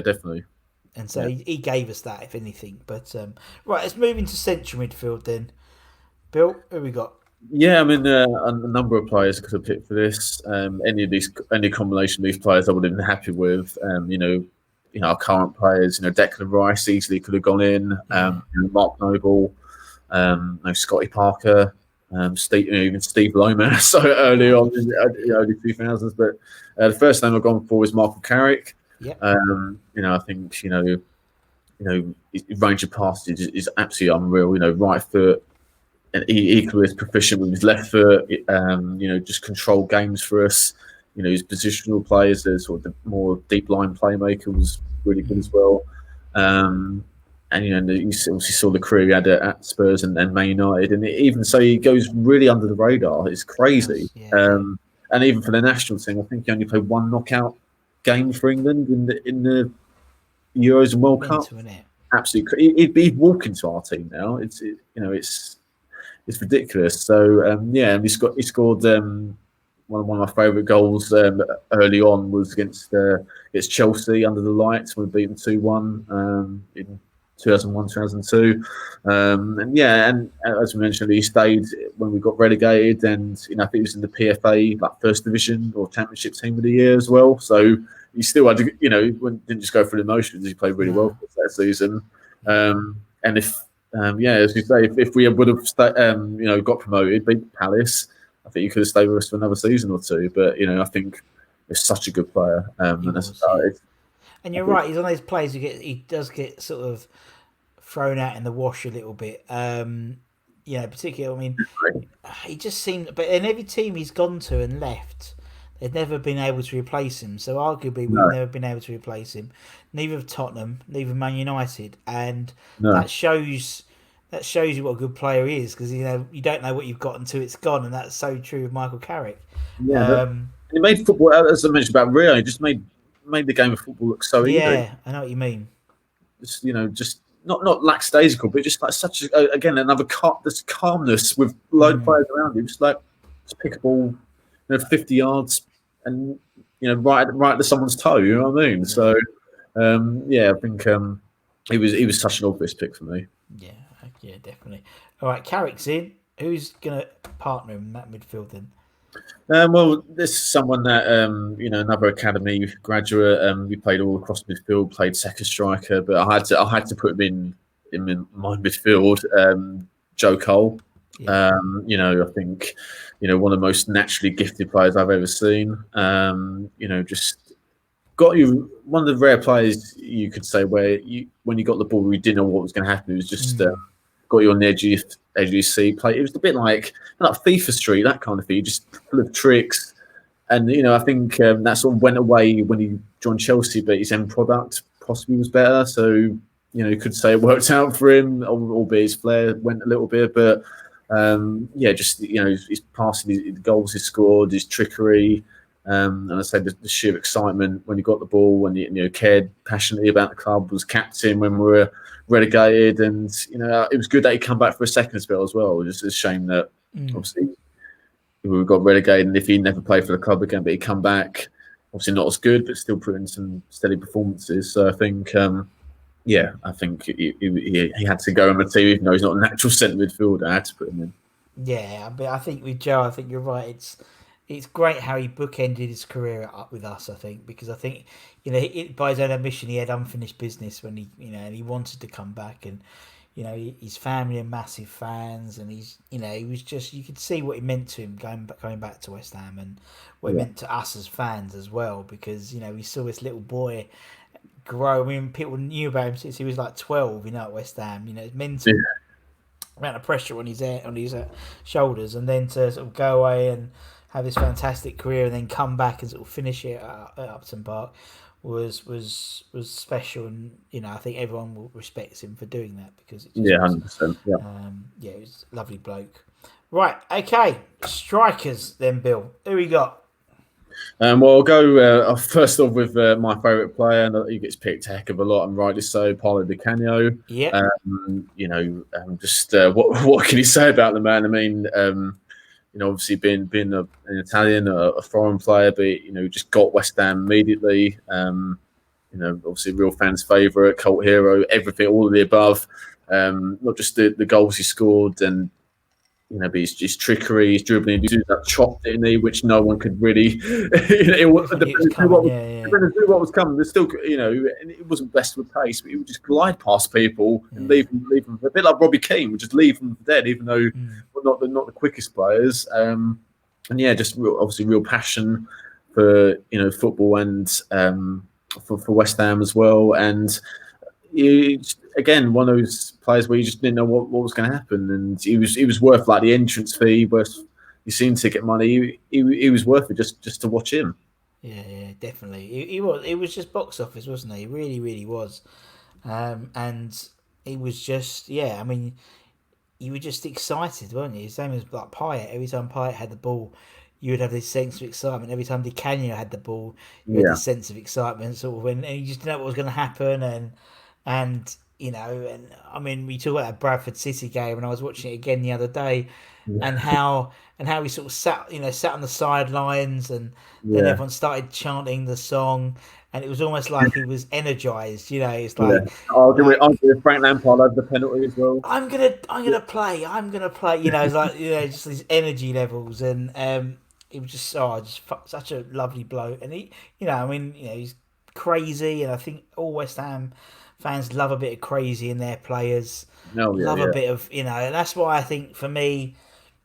definitely. And so he gave us that, if anything. But right, let's move into central midfield then. Bill, who we got? Yeah, I mean, a number of players could have picked for this. Any combination of these players, I would have been happy with. Our current players. Declan Rice easily could have gone in. Yeah. Mark Noble, Scotty Parker, even Steve Lomas. So early on in the early 2000s, but the first name I've gone for is Michael Carrick. Yep. I think his range of passes is absolutely unreal. Right foot. And equally as proficient with his left foot, just control games for us. His positional players, the sort of the more deep line playmaker was really good as well. And you obviously saw the career he had at Spurs and Man United, and even so, he goes really under the radar. It's crazy. Yeah. And even for the national team, I think he only played one knockout game for England in the Euros and World Cup. Absolutely, he'd walk into our team now. It's ridiculous. So and he scored one of my favourite goals early on was against Chelsea under the lights when we beat them 2-1 in 2001, 2002. And as we mentioned, he stayed when we got relegated, and I think he was in the PFA like first division or championship team of the year as well. So he still had to, didn't just go through the motions. He played really well for that season. And as you say, if we would have got promoted, beat Palace, I think you could have stayed with us for another season or two. But I think he's such a good player. And you're right, he's one of those players he does get sort of thrown out in the wash a little bit. Particularly, I mean, he just seemed. But in every team he's gone to and left, they've never been able to replace him. So arguably, we've never been able to replace him. Neither have Tottenham, neither Man United, and that shows you what a good player he is, because you don't know what you've got until it's gone, and that's so true of Michael Carrick. Yeah, he made football, as I mentioned about Rio, he just made the game of football look so easy. Yeah, I know what you mean. Just not lackadaisical, but just like such another this calmness with load players around him. Just pick a ball, 50 yards, and right to someone's toe. You know what I mean? Yeah. So I think he was such an obvious pick for me. Yeah, definitely. All right, Carrick's in. Who's gonna partner him in that midfield then? Well, this is someone that another academy graduate. We played all across midfield, played second striker, but I had to put him in my midfield. Joe Cole. Yeah. I think one of the most naturally gifted players I've ever seen. Just got you one of the rare players you could say where when you got the ball, you didn't know what was going to happen. It was just got you on the edge of your seat. Play. It was a bit like FIFA Street, that kind of thing. Just full of tricks, and I think that sort of went away when he joined Chelsea. But his end product possibly was better. So you could say it worked out for him, albeit his flair went a little bit. But his passing, his goals he scored, his trickery. And I said the sheer excitement when he got the ball, when he cared passionately about the club, was captain when we were relegated, and it was good that he come back for a second spell as well. Just a shame that obviously we got relegated, and if he never played for the club again, but he come back, obviously not as good, but still put in some steady performances. So I think, I think he had to go in the team, even though he's not a natural centre midfielder. I had to put him in. Yeah, but I think with Joe, I think you're right. It's great how he bookended his career up with us, I think, because I think, by his own admission, he had unfinished business when and he wanted to come back, and, his family are massive fans, and he was just, you could see what it meant to him going back to West Ham, and what it meant to us as fans as well, because, we saw this little boy grow. I mean, people knew about him since he was like 12, at West Ham, it's mental. Amount of pressure on his shoulders, and then to sort of go away and have this fantastic career and then come back and sort of finish it at Upton Park was special, and I think everyone respects him for doing that, because it's 100%. Yeah, it was a lovely bloke. Right, okay, strikers then, Bill. Who we got? Well, I'll go first off with my favourite player, and he gets picked a heck of a lot, and rightly so, Paolo Di Canio. Yeah. What can you say about the man? I mean, obviously being an Italian, a foreign player, but just got West Ham immediately. Obviously real fans' favourite, cult hero, everything, all of the above. Not just the goals he scored and But his trickery, his dribbling, he did that chop, didn't he? Which no one could really. Depending on what was coming. There's still, it wasn't blessed with pace, but he would just glide past people and leave them a bit like Robbie Keane, would just leave them dead, even though we're not the quickest players. Just obviously real passion for football and for West Ham as well, and. Again, one of those players where you just didn't know what was going to happen, and he was worth like the entrance fee, worth you seen ticket money. He was worth it just to watch him. Yeah, definitely. He was. It was just box office, wasn't he? He really, really was. And he was just, I mean, you were just excited, weren't you? Same as like Payet. Every time Payet had the ball, you would have this sense of excitement. Every time Di Canio had the ball, you had this sense of excitement, sort of, and you just didn't know what was going to happen, and I mean, we talk about that Bradford City game, and I was watching it again the other day, and how he sort of sat on the sidelines, and then everyone started chanting the song, and it was almost like he was energized. It's like I'll do it. Frank Lampard over the penalty as well. I'm gonna play. It's like just these energy levels, and it was just such a lovely bloke, and he, he's crazy, and I think all West Ham fans love a bit of crazy in their players. Love a bit of, and that's why I think for me,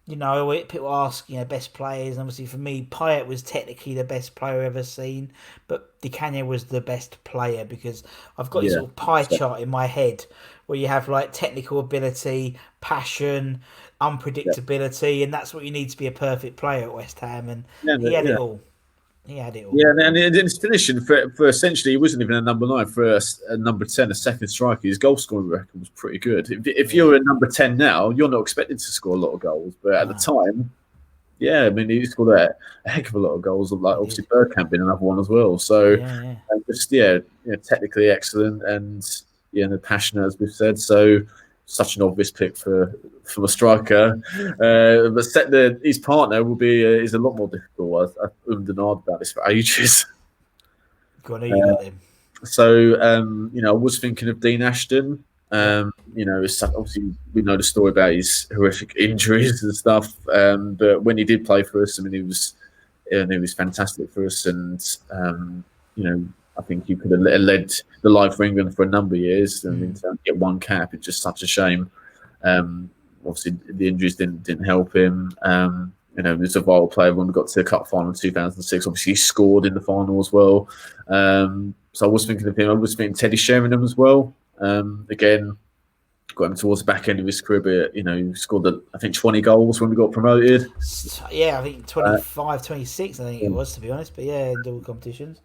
people ask, best players. And obviously for me, Payet was technically the best player I've ever seen, but Di Canio was the best player because I've got this sort of pie chart in my head where you have like technical ability, passion, unpredictability, and that's what you need to be a perfect player at West Ham. And he had it all. He had it all. Yeah, and in his finishing, for essentially, he wasn't even a number 9. For a number 10, a second striker, his goal scoring record was pretty good. If you're a number 10 now, you're not expected to score a lot of goals. But at the time, I mean, he scored a heck of a lot of goals. Like obviously, Bergkamp being another one as well. So, technically excellent and passionate, as we've said. So, such an obvious pick for a striker, but his partner will be is a lot more difficult. I've ummed and ahed about this for ages. Go on, you got him. So I was thinking of Dean Ashton. Obviously we know the story about his horrific injuries and stuff. But when he did play for us, I mean, he was fantastic for us, and I think he could have led the life for England for a number of years. I mean, to get one cap, it's just such a shame. Obviously, the injuries didn't help him. He was a vital player when we got to the cup final in 2006. Obviously, he scored in the final as well. So I was thinking of him. I was thinking Teddy Sheringham as well. Again, got him towards the back end of his career, but he scored I think 20 goals when we got promoted. Yeah, I think 25, 26, I think it was, to be honest. But in all competitions.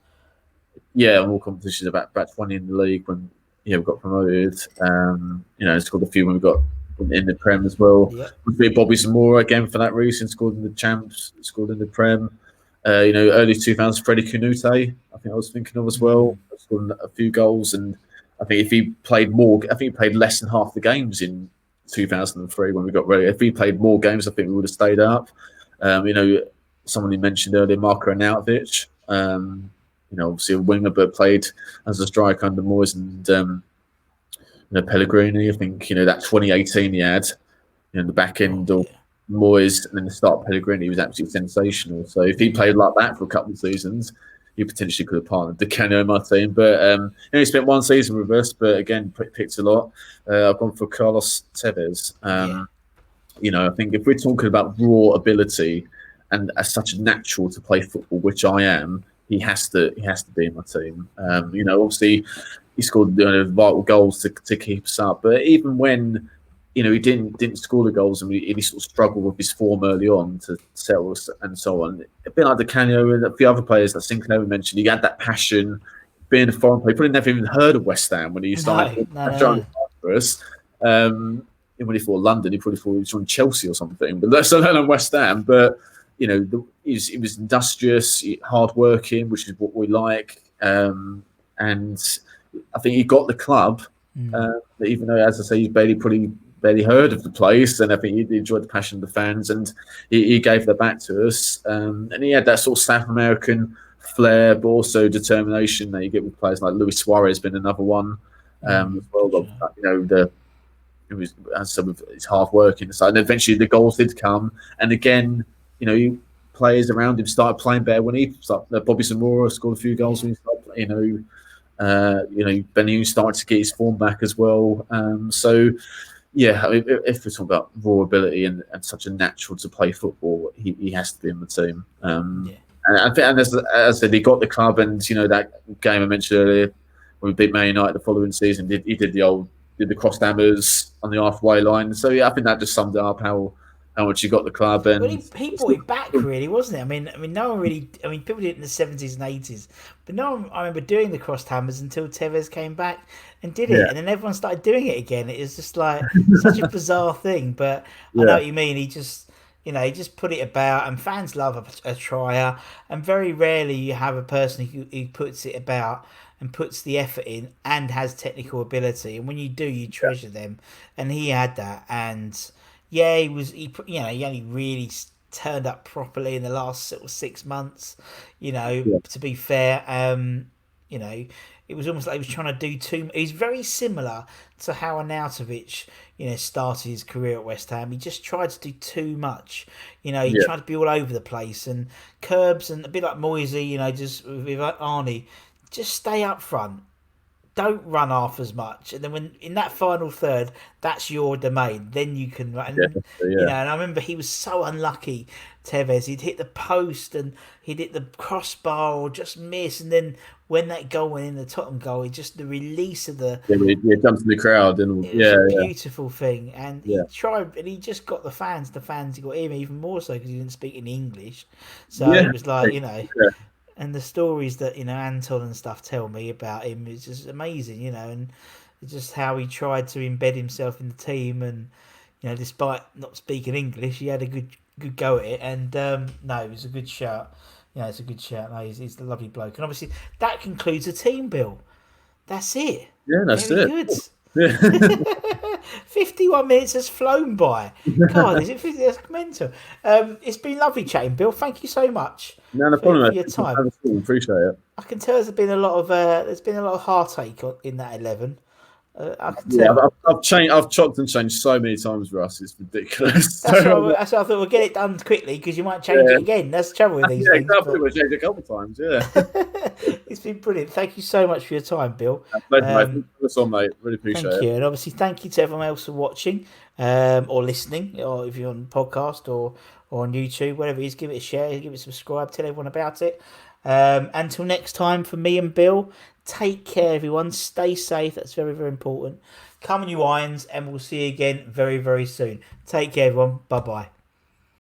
Yeah, all competitions, about 20 in the league when we got promoted. Scored a few when we got in the Prem as well. Yeah. Bobby Zamora again for that reason, scored in the Champs, scored in the Prem. Early 2000s, Freddie Canute, I think I was thinking of as well. Scored a few goals, and I think if he played more, I think he played less than half the games in 2003 when we got ready. If he played more games, I think we would have stayed up. Someone you mentioned earlier, Marko Arnautovic. Obviously a winger, but played as a striker under Moyes and Pellegrini. I think that 2018 he had the back end of Moyes and then the start of Pellegrini was absolutely sensational. So if he played like that for a couple of seasons, he potentially could have partnered Di Canio in my team. But he spent one season with us, but again picked a lot. I've gone for Carlos Tevez. I think if we're talking about raw ability and as such a natural to play football, which I am, he has to be in my team. Obviously he scored vital goals to keep us up. But even when he didn't score the goals and he sort of struggled with his form early on to settle us and so on. A bit like Di Canio and a few other players that Sinclair mentioned, he had that passion. Being a foreign player, probably never even heard of West Ham when he started trying for us. When he thought London, he probably thought he was on Chelsea or something. But let's not on West Ham. But he was industrious, hard-working, which is what we like. And I think he got the club, even though, as I say, he's barely heard of the place. And I think he enjoyed the passion of the fans, and he gave that back to us. And he had that sort of South American flair, but also determination that you get with players like Luis Suarez, been another one as well. as I said, with his hard work in the side. And eventually the goals did come, and again, players around him started playing better when he started. Bobby Zamora scored a few goals when he started playing. Benny started to get his form back as well. So yeah, I mean, if we're talking about raw ability and such a natural to play football, he has to be in the team. And I think, and as I said, he got the club, and that game I mentioned earlier when we beat Man United the following season, he did the crossed hammers on the halfway line. So yeah, I think that just summed up how much he got the club. And well, he brought it back, really, wasn't it? I mean, no one really. I mean, people did it in the 70s and 80s, but no one, I remember doing the crossed hammers until Tevez came back and did it, and then everyone started doing it again. It was just like such a bizarre thing. But I know what you mean. He just put it about, and fans love a trier, and very rarely you have a person who puts it about and puts the effort in and has technical ability. And when you do, you treasure them. And he had that. And yeah, he only really turned up properly in the last sort of 6 months. To be fair, it was almost like he was trying to do too. He's very similar to how Arnautovic, started his career at West Ham. He just tried to do too much. He tried to be all over the place, and Curbs, and a bit like Moisey. Just with Arnie, just stay up front. Don't run half as much, and then when in that final third, that's your domain. Then you can run. And I remember he was so unlucky. Tevez, he'd hit the post and he'd hit the crossbar or just miss, and then when that goal went in, the Tottenham goal, the release of the jumped in the crowd, and it was a beautiful thing. And he tried, and he just got the fans. The fans got him even more so because he didn't speak in English, so it was like And the stories that Anton and stuff tell me about him is just amazing, and just how he tried to embed himself in the team, and despite not speaking English, he had a good go at it. And no, it was a good shout. It's a good shout. No, he's a lovely bloke, and obviously that concludes the team, Bill. That's it. Yeah, that's very it. Good. Yeah. 51 minutes has flown by. God, is it 50? That's mental. It's been lovely chatting, Bill. Thank you so much. No problem. For your time. Appreciate it. I can tell there's been a lot of heartache in that 11. I can tell. I've changed. I've chopped and changed so many times, Russ. It's ridiculous. That's why I thought we'll get it done quickly because you might change it again. That's the trouble with these things. Exactly. We've changed it a couple of times. Yeah. It's been brilliant. Thank you so much for your time, Bill. Pleasure, mate. Really appreciate it. Thank you, and obviously thank you to everyone else for watching or listening, or if you're on podcast or on YouTube, whatever it is, give it a share, give it a subscribe, tell everyone about it. Until next time, for me and Bill, take care, everyone. Stay safe. That's very, very important. Come on, you irons, and we'll see you again very, very soon. Take care, everyone. Bye-bye.